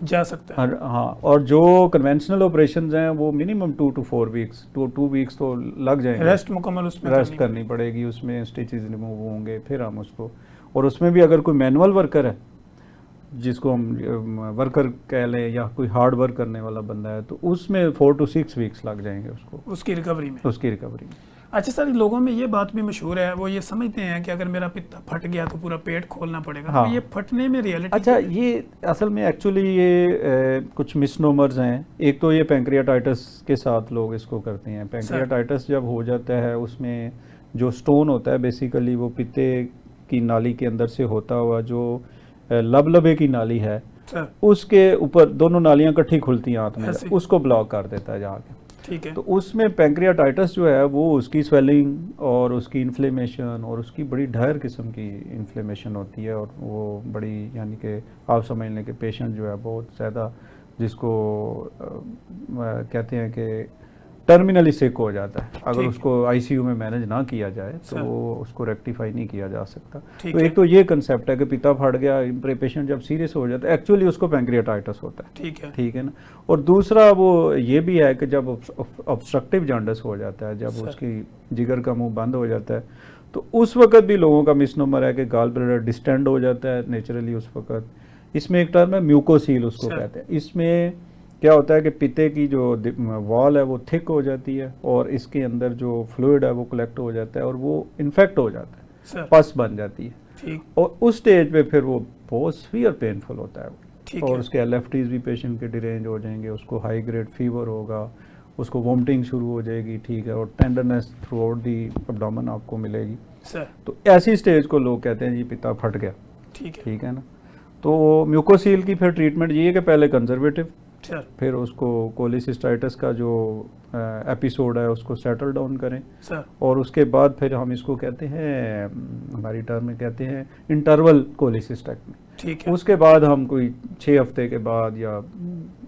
जा सकता है। हाँ। और जो कन्वेंशनल ऑपरेशंस हैं वो मिनिमम 2 to 4 वीक्स, 2 वीक्स तो लग जाएंगे, रेस्ट मुकम्मल उसमें रेस्ट करनी पड़ेगी, उसमें स्टिचेस रिमूव होंगे, फिर हम उसको, और उसमें भी अगर कोई मैनुअल वर्कर है जिसको हम वर्कर कह लें, या कोई हार्ड वर्क करने वाला बंदा है, तो उसमें 4 to 6 वीक्स लग जाएंगे उसको, उसकी रिकवरी में। उसकी रिकवरी में। अच्छा सर, लोगों में ये बात भी मशहूर है, वो ये समझते हैं कि अगर मेरा पित्ता फट गया तो पूरा पेट खोलना पड़ेगा। हाँ। तो ये फटने में रियलिटी अच्छा, ये असल में एक्चुअली ये कुछ मिसनोमर्स हैं। एक तो ये पैंक्रियाटाइटिस के साथ लोग इसको करते हैं। पैंक्रियाटाइटिस जब हो जाता है, उसमें जो स्टोन होता है बेसिकली वो पित्ते की नाली के अंदर से होता हुआ जो लबलबे की नाली है, सर। उसके ऊपर दोनों नालियां इकट्ठी खुलती हैं आंत में, ऐसे? उसको ब्लॉक कर देता है जाके। ठीक है। तो उसमें पैंक्रियाटाइटिस जो है वो उसकी स्वेलिंग और उसकी इन्फ्लेमेशन और उसकी बड़ी ढायर किस्म की इन्फ्लेमेशन होती है, और वो बड़ी, यानी कि आप समझ लें कि पेशेंट जो है बहुत ज़्यादा, जिसको कहते हैं कि टर्मिनली सिक हो जाता है। अगर ठीक। उसको ICU में मैनेज ना किया जाए तो सर। वो उसको रेक्टिफाई नहीं किया जा सकता। ठीक तो है। एक तो ये कंसेप्ट है कि पिता फट गया, पेशेंट जब सीरियस हो जाता है एक्चुअली उसको पैंक्रियाटाइटिस होता है, ठीक है। ठीक है ना। और दूसरा वो ये भी है कि जब ऑब्स्ट्रक्टिव जॉन्डिस हो जाता है, जब सर। उसकी जिगर का मुंह बंद हो जाता है, तो उस वक्त भी लोगों का मिसनोमर है कि गॉल ब्लैडर डिस्टेंड हो जाता है नेचुरली उस वक्त। इसमें एक टर्म है म्यूकोसील, उसको सर। कहते हैं। इसमें क्या होता है कि पित्ते की जो वॉल है वो थिक हो जाती है, और इसके अंदर जो फ्लूइड है वो कलेक्ट हो जाता है, और वो इन्फेक्ट हो जाता है, सर। पस बन जाती है, ठीक और उस स्टेज पे फिर वो बहुत सीवियर पेनफुल होता है। ठीक और है। उसके LFTs भी पेशेंट के डिरेंज हो जाएंगे, उसको हाई ग्रेड फीवर होगा, उसको वॉमिटिंग शुरू हो जाएगी, ठीक है, और tenderness through out the abdomen आपको मिलेगी। सर तो ऐसी स्टेज को लोग कहते हैं जी पित्ता फट गया, ठीक है। ठीक है ना। तो म्यूकोसील की फिर ट्रीटमेंट ये है कि पहले कंजर्वेटिव, सर फिर उसको कोलिसिस्टाइटिस का जो एपिसोड है उसको सेटल डाउन करें, सर और उसके बाद फिर हम इसको कहते हैं, हमारी टर्म में कहते हैं इंटरवल कोलिसिस्टेक्टमी। ठीक है। उसके बाद हम कोई 6 हफ्ते के बाद, या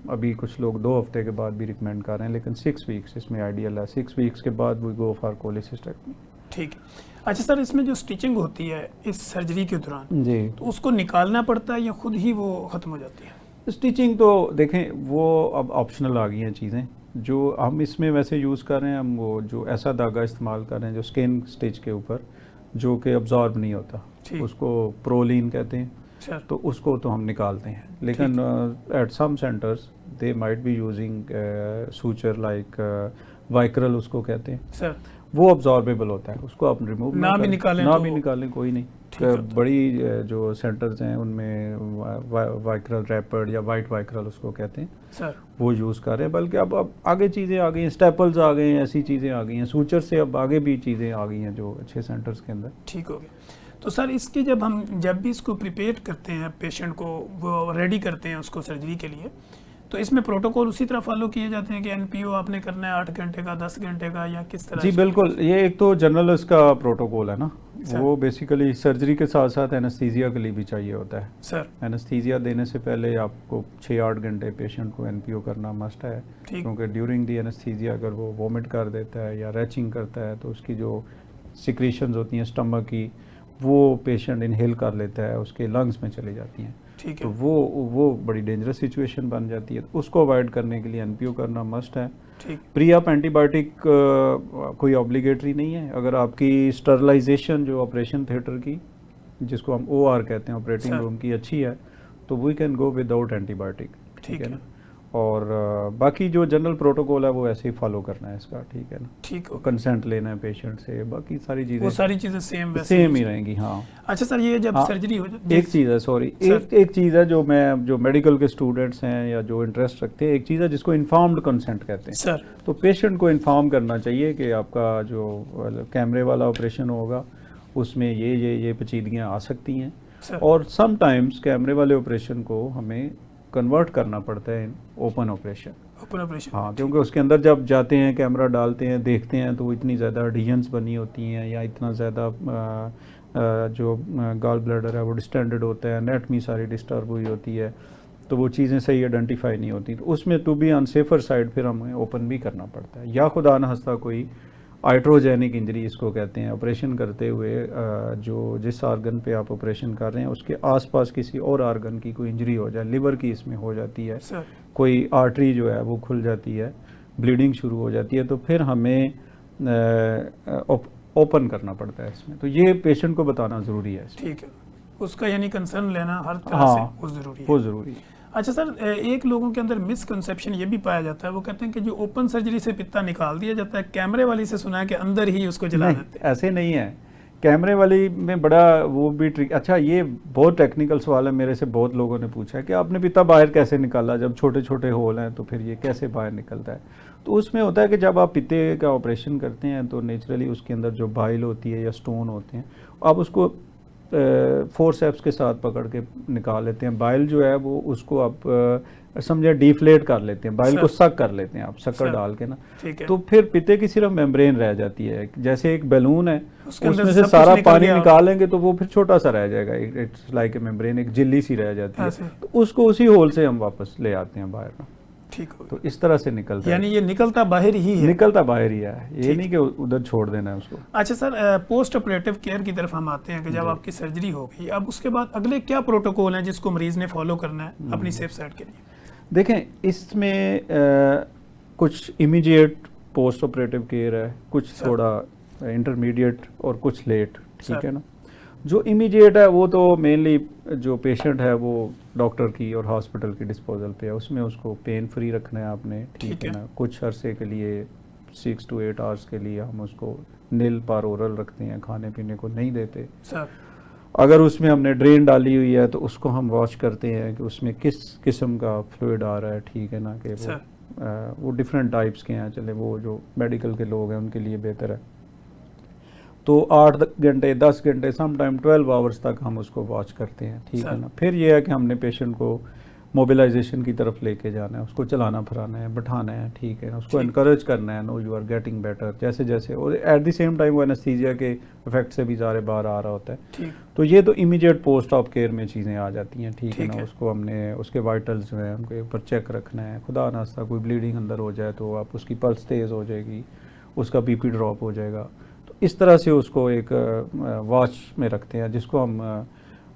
अभी कुछ लोग 2 हफ्ते के बाद भी रिकमेंड कर रहे हैं, लेकिन 6 वीक्स इसमें आइडियल है। 6 वीक्स के बाद वी गो फॉर कोलिसिस्टेक्टमी। ठीक है। अच्छा सर, इसमें जो स्टिचिंग होती है इस सर्जरी के दौरान, जी, तो उसको निकालना पड़ता है या खुद ही वो ख़त्म हो जाती है? स्टिचिंग तो देखें वो अब ऑप्शनल आ गई हैं चीज़ें। जो हम इसमें वैसे यूज़ कर रहे हैं, हम वो जो ऐसा धागा इस्तेमाल कर रहे हैं जो स्किन स्टिच के ऊपर, जो कि अब्जॉर्ब नहीं होता, ठीक। उसको प्रोलीन कहते हैं। सर तो उसको तो हम निकालते हैं, लेकिन at some centres they might be using suture like Vicryl उसको कहते हैं, सर वो अब्जॉर्बेबल होता है, उसको आप रिमूव ना भी करें, निकालें ना तो भी निकालें कोई नहीं। ठीक होता है। बड़ी जो सेंटर्स हैं उनमें वाइक्रल रैपर्ड या वाइट वाइक्रल उसको कहते हैं, सर वो यूज़ कर रहे हैं। बल्कि अब आगे चीज़ें आ गई हैं, स्टेपल्स आ गए हैं, ऐसी चीज़ें आ गई हैं, सूचर से अब आगे भी चीज़ें आ गई हैं जो अच्छे सेंटर्स के अंदर। ठीक हो गया। तो सर इसकी जब भी इसको प्रिपेयर करते हैं पेशेंट को, वो रेडी करते हैं उसको सर्जरी के लिए, तो इसमें प्रोटोकॉल उसी तरह फॉलो किए जाते हैं कि NPO आपने करना है 8 घंटे का, 10 घंटे का, या किस तरह? जी बिल्कुल, ये एक तो जनरल इसका प्रोटोकॉल है ना, सर। वो बेसिकली सर्जरी के साथ साथ एनेस्थीसिया के लिए भी चाहिए होता है। सर एनेस्थीसिया देने से पहले आपको 6-8 घंटे पेशेंट को NPO करना मस्ट है, ठीक। क्योंकि ड्यूरिंग दी एनेस्थीसिया अगर वो वॉमिट कर देता है या रैचिंग करता है तो उसकी जो सिक्रीशंस होती हैं स्टमक की, वो पेशेंट इनहेल कर लेता है, उसके लंग्स में चली जाती हैं, ठीक तो है। वो बड़ी डेंजरस सिचुएशन बन जाती है। तो उसको अवॉइड करने के लिए NPO करना मस्ट है। ठीक। प्री अप एंटीबायोटिक कोई ऑब्लिगेटरी नहीं है। अगर आपकी स्टरलाइजेशन जो ऑपरेशन थिएटर की, जिसको हम OR कहते हैं, ऑपरेटिंग सर। रूम की, अच्छी है तो we can go without antibiotic, ठीक है ना। और बाकी जो जनरल प्रोटोकॉल है वो ऐसे ही फॉलो करना है इसका, ठीक है ना। ठीक हो। कंसेंट लेना है पेशेंट से, बाकी सारी वो चीज़ें सारी चीज़ें सेम ही रहेंगी। हाँ, अच्छा सर, ये जब हाँ, सर्जरी हो जाती एक चीज़ है, सॉरी, सर। एक चीज़ है जो मेडिकल के स्टूडेंट्स हैं या जो इंटरेस्ट रखते हैं, एक चीज़ है जिसको इन्फॉर्म्ड कंसेंट कहते हैं। सर तो पेशेंट को इन्फॉर्म करना चाहिए कि आपका जो कैमरे वाला ऑपरेशन होगा उसमें ये पेचीदगियाँ आ सकती हैं, सर और समटाइम्स कैमरे वाले ऑपरेशन को हमें कन्वर्ट करना पड़ता है in open operation. Open operation. हाँ, क्योंकि उसके अंदर जब जाते हैं, कैमरा डालते हैं, देखते हैं, तो इतनी ज़्यादा एडिशंस बनी होती हैं, या इतना ज़्यादा जो गॉल ब्लैडर है वो डिस्टेंडेड होता है, एनाटमी सारी डिस्टर्ब हुई होती है, तो वो चीज़ें सही आइडेंटिफाई नहीं होती, तो उसमें to be on safer side फिर हमें ओपन भी करना पड़ता है। या खुदा न हस्ता कोई आइट्रोजेनिक इंजरी इसको कहते हैं, ऑपरेशन करते हुए जो जिस आर्गन पे आप ऑपरेशन कर रहे हैं उसके आसपास किसी और आर्गन की कोई इंजरी हो जाए, लिवर की इसमें हो जाती है, सर कोई आर्टरी जो है वो खुल जाती है, ब्लीडिंग शुरू हो जाती है, तो फिर हमें ओपन करना पड़ता है इसमें। तो ये पेशेंट को बताना ज़रूरी है इसमें। ठीक है, उसका यानी कंसर्न लेना हर तरह हाँ, से वो ज़रूरी है। वो ज़रूरी है। अच्छा सर, एक लोगों के अंदर मिसकंसेप्शन ये भी पाया जाता है, वो कहते हैं कि जो ओपन सर्जरी से पित्ता निकाल दिया जाता है, कैमरे वाली से सुना है कि अंदर ही उसको जला नहीं, देते हैं। ऐसे नहीं है। कैमरे वाली में बड़ा वो भी ट्रिक, अच्छा ये बहुत टेक्निकल सवाल है, मेरे से बहुत लोगों ने पूछा है कि आपने पित्ता बाहर कैसे निकाला, जब छोटे छोटे होल हैं तो फिर ये कैसे बाहर निकलता है। तो उसमें होता है कि जब आप पित्ते का ऑपरेशन करते हैं तो नेचुरली उसके अंदर जो बाइल होती है या स्टोन होते हैं, आप उसको फोर्सेप्स के साथ पकड़ के निकाल लेते हैं। बाइल जो है वो उसको आप समझे डिफ्लेट कर लेते हैं, बाइल को सक कर लेते हैं आप, शक्कर डाल के ना, ठीक है। तो फिर पित्ते की सिर्फ मेम्ब्रेन रह जाती है, जैसे एक बैलून है, उसके अंदर उसमें सब से कुछ सारा निकल पानी गया। निकालेंगे तो वो फिर छोटा सा रह जाएगा, इट्स लाइक ए मेम्ब्रेन, एक झिल्ली सी रह जाती है, ऐसे। तो उसको उसी होल से हम वापस ले आते हैं बाहर ना। ठीक हो तो इस तरह से निकलता यानी है, ये निकलता बाहर ही है। निकलता बाहर ही है, ये ठीक। नहीं कि उधर छोड़ देना है उसको। अच्छा सर, पोस्ट ऑपरेटिव केयर की तरफ हम आते हैं कि जब आपकी सर्जरी हो गई, अब उसके बाद अगले क्या प्रोटोकॉल हैं जिसको मरीज ने फॉलो करना है अपनी सेफ साइड के लिए? देखें, इसमें कुछ इमीडिएट पोस्ट ऑपरेटिव केयर है, कुछ थोड़ा इंटरमीडिएट और कुछ लेट, ठीक है ना। जो इमीडिएट है वो तो मेनली जो पेशेंट है वो डॉक्टर की और हॉस्पिटल की डिस्पोजल पे है, उसमें उसको पेन फ्री रखना है आपने, ठीक है ना। कुछ अरसे के लिए 6 to 8 आवर्स के लिए हम उसको नील पर ओरल रखते हैं, खाने पीने को नहीं देते। सर अगर उसमें हमने ड्रेन डाली हुई है तो उसको हम वॉश करते हैं कि उसमें किस किस्म का फ्लूइड आ रहा है, ठीक है ना, कि वो डिफरेंट टाइप्स के हैं, चले वो जो मेडिकल के लोग हैं उनके लिए बेहतर है। तो 8 घंटे 10 घंटे सम टाइम 12 आवर्स तक हम उसको वॉच करते हैं, ठीक है ना। फिर ये है कि हमने पेशेंट को मोबिलाइजेशन की तरफ लेके जाना है, उसको चलाना फिराना है, बैठाना है, ठीक है, उसको इनकरेज करना है, no you are getting better, जैसे जैसे, और एट द सेम टाइम वो एनेस्थीसिया के इफेक्ट से भी ज़ारे बाहर आ रहा होता है। तो ये तो इमीडिएट पोस्ट ऑफ केयर में चीज़ें आ जाती हैं, ठीक है ना। उसको हमने उसके वाइटल्स जो है उनके ऊपर चेक रखना है, खुदा नास्ता कोई ब्लीडिंग अंदर हो जाए तो आप उसकी पल्स तेज़ हो जाएगी, उसका बीपी ड्रॉप हो जाएगा। तो इस तरह से उसको एक वॉच में रखते हैं, जिसको हम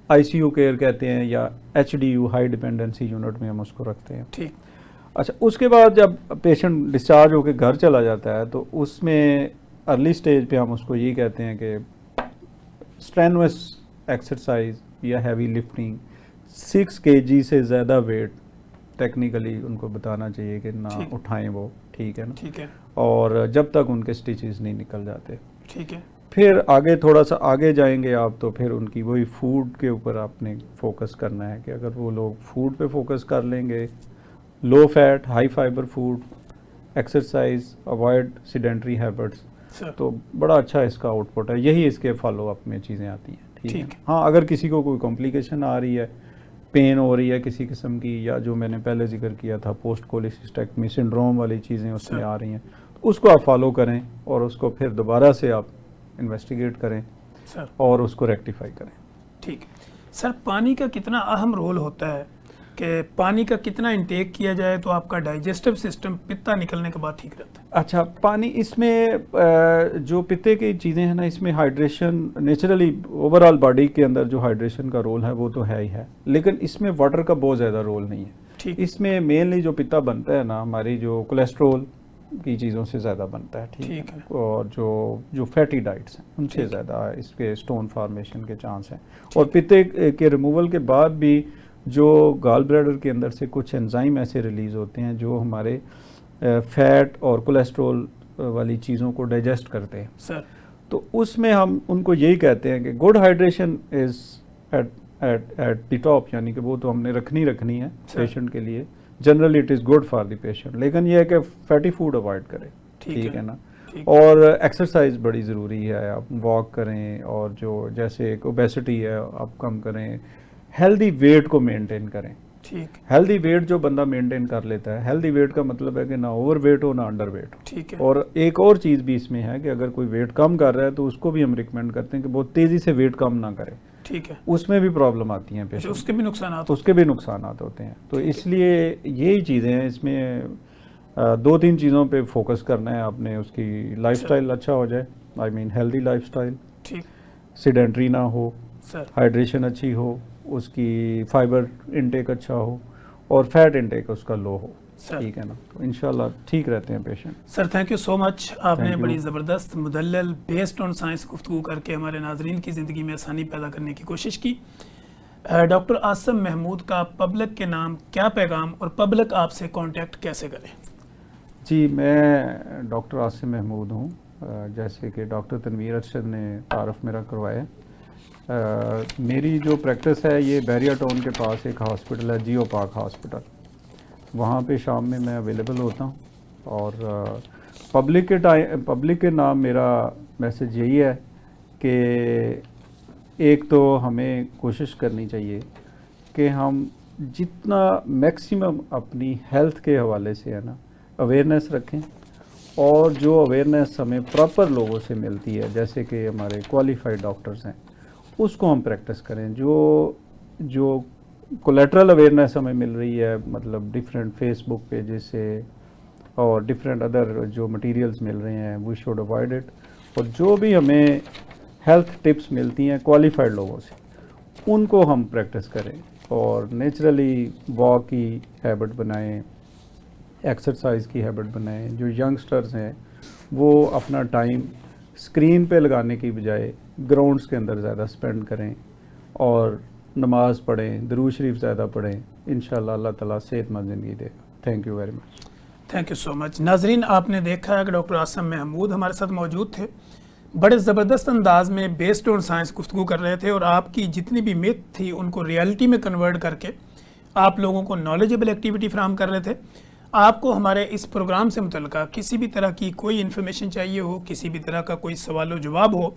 ICU केयर कहते हैं, या HDU हाई डिपेंडेंसी यूनिट में हम उसको रखते हैं। ठीक। अच्छा, उसके बाद जब पेशेंट डिस्चार्ज होकर घर चला जाता है तो उसमें अर्ली स्टेज पे हम उसको ये कहते हैं कि स्ट्रेनुअस एक्सरसाइज या हैवी लिफ्टिंग, 6 kg से ज़्यादा वेट टेक्निकली उनको बताना चाहिए कि ना उठाएं वो, ठीक है ना। ठीक है। और जब तक उनके स्टिचेस नहीं निकल जाते, ठीक है। फिर आगे थोड़ा सा आगे जाएंगे आप तो फिर उनकी वही फूड के ऊपर आपने फोकस करना है कि अगर वो लोग फूड पे फोकस कर लेंगे, low fat high fibre food, exercise, avoid sedentary habits, तो बड़ा अच्छा इसका आउटपुट है। यही इसके फॉलो अप में चीज़ें आती हैं, ठीक है। हाँ, अगर किसी को कोई कॉम्प्लिकेशन आ रही है, पेन हो रही है किसी किस्म की, या जो मैंने पहले जिक्र किया था पोस्ट कोलिसिस्टेक्टमी सिंड्रोम वाली चीज़ें उसमें आ रही हैं, तो उसको आप फॉलो करें और उसको फिर दोबारा से आप इन्वेस्टिगेट करें सर और उसको रेक्टिफाई करें। ठीक सर, पानी का कितना अहम रोल होता है कि पानी का कितना इंटेक किया जाए तो आपका डाइजेस्टिव सिस्टम पित्ता निकलने के बाद ठीक रहता है? अच्छा, पानी इसमें जो पित्ते की चीज़ें हैं ना, इसमें हाइड्रेशन नेचुरली ओवरऑल बॉडी के अंदर जो हाइड्रेशन का रोल है वो तो है ही है, लेकिन इसमें वाटर का बहुत ज़्यादा रोल नहीं है। इसमें मेनली जो पित्ता बनता है ना, हमारी जो कोलेस्ट्रोल की चीज़ों से ज़्यादा बनता है, ठीक है, और जो फैटी डाइट्स हैं उनसे ज़्यादा इसके स्टोन फॉर्मेशन के चांस हैं। और पित्ते के रिमूवल के बाद भी जो गॉल ब्लैडर के अंदर से कुछ एंजाइम ऐसे रिलीज़ होते हैं जो हमारे फैट और कोलेस्ट्रोल वाली चीज़ों को डाइजेस्ट करते हैं सर। तो उसमें हम उनको यही कहते हैं कि good hydration is at the top, यानी कि वो तो हमने रखनी है पेशेंट के लिए। Generally it is good for the patient, लेकिन यह है कि फैटी फूड अवॉइड करें, ठीक है ना। और एक्सरसाइज बड़ी ज़रूरी है, आप वॉक करें, और जो जैसे एक ओबेसिटी है आप कम करें, हेल्दी वेट को मेंटेन करें। ठीक। हेल्दी वेट जो बंदा मेंटेन कर लेता है, हेल्दी वेट का मतलब है कि ना ओवर वेट हो ना अंडर वेट हो, ठीक है। और एक और चीज़ भी इसमें है कि अगर कोई वेट कम कर रहा है तो उसको भी हम रिकमेंड करते हैं कि बहुत तेज़ी से वेट कम ना करें, ठीक है। उसमें भी प्रॉब्लम आती हैं पेशेंट, उसके भी नुकसान होते हैं। तो इसलिए यही चीज़ें हैं, इसमें 2-3 चीज़ों पे फोकस करना है आपने। उसकी लाइफस्टाइल अच्छा हो जाए, आई मीन हेल्दी लाइफस्टाइल, ठीक, सीडेंटरी ना हो सर, हाइड्रेशन अच्छी हो, उसकी फाइबर इनटेक अच्छा हो, और फैट इनटेक उसका लो हो, ठीक है ना। तो इंशाल्लाह ठीक रहते हैं patient. Sir thank you so much, आपने बड़ी ज़बरदस्त मुदल्लल बेस्ड ऑन साइंस गुफ्तगू करके हमारे नाजरीन की ज़िंदगी में आसानी पैदा करने की कोशिश की। डॉक्टर आसिम महमूद का पब्लिक के नाम क्या पैगाम, और पब्लिक आपसे कांटेक्ट कैसे करें? जी, मैं डॉक्टर आसिम महमूद हूँ, जैसे कि डॉक्टर तनवीर अरशद ने तारफ़ मेरा करवाया। मेरी जो प्रैक्टिस है ये बैरिया टाउन के पास एक हॉस्पिटल है, जियो पार्क हॉस्पिटल, वहाँ पे शाम में मैं अवेलेबल होता हूँ। और पब्लिक के नाम मेरा मैसेज यही है कि एक तो हमें कोशिश करनी चाहिए कि हम जितना मैक्सिमम अपनी हेल्थ के हवाले से है ना अवेयरनेस रखें, और जो अवेयरनेस हमें प्रॉपर लोगों से मिलती है, जैसे कि हमारे क्वालिफाइड डॉक्टर्स हैं, उसको हम प्रैक्टिस करें। जो कोलेटरल अवेयरनेस हमें मिल रही है, मतलब डिफरेंट फेसबुक पेजेस से और डिफरेंट अदर जो मटेरियल्स मिल रहे हैं, वी शुड अवॉइड इट। और जो भी हमें हेल्थ टिप्स मिलती हैं क्वालिफाइड लोगों से, उनको हम प्रैक्टिस करें, और नेचुरली वॉक की हैबिट बनाएं, एक्सरसाइज की हैबिट बनाएं। जो यंगस्टर्स हैं वो अपना टाइम स्क्रीन पे लगाने की बजाय ग्राउंड्स के अंदर ज़्यादा स्पेंड करें, और नमाज़ पढ़ें, दरूद शरीफ ज़्यादा पढ़ें। इंशाअल्लाह अल्लाह ताला सेहतमंद ज़िंदगी देगा। Thank you very much. Thank you so much. नाजरीन, आपने देखा है कि डॉक्टर आसिम महमूद हमारे साथ मौजूद थे। बड़े ज़बरदस्त अंदाज में बेस्ड ऑन साइंस गुफ्तगू कर रहे थे और आपकी जितनी भी मिथ थी उनको रियलिटी में कन्वर्ट करके आप लोगों को नॉलेजेबल एक्टिविटी फ्राहम कर रहे थे। आपको हमारे इस प्रोग्राम से मुतल्लिका किसी भी तरह की कोई इन्फॉर्मेशन चाहिए हो, किसी भी तरह का कोई सवाल व जवाब हो,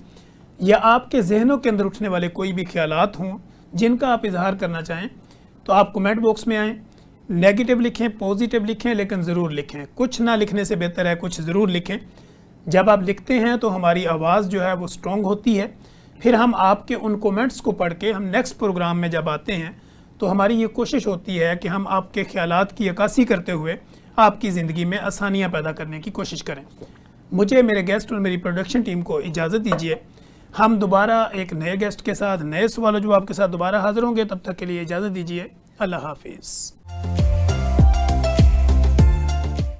या आपके जहनों के अंदर उठने वाले कोई भी ख्यालात हों जिनका आप इजहार करना चाहें, तो आप कमेंट बॉक्स में आएँ। नेगेटिव लिखें, पॉजिटिव लिखें, लेकिन ज़रूर लिखें। कुछ ना लिखने से बेहतर है कुछ ज़रूर लिखें। जब आप लिखते हैं तो हमारी आवाज़ जो है वो स्ट्रॉन्ग होती है। फिर हम आपके उन कमेंट्स को पढ़ के हम नेक्स्ट प्रोग्राम में जब आते हैं तो हमारी ये कोशिश होती है कि हम आपके ख्यालात की अक्कासी करते हुए आपकी ज़िंदगी में आसानियाँ पैदा करने की कोशिश करें। मुझे, मेरे गेस्ट और मेरी प्रोडक्शन टीम को इजाज़त दीजिए। हम दोबारा एक नए गेस्ट के साथ, नए सवाल जवाब के साथ दोबारा हाज़िर होंगे। तब तक के लिए इजाज़त दीजिए। अल्लाह हाफिज़।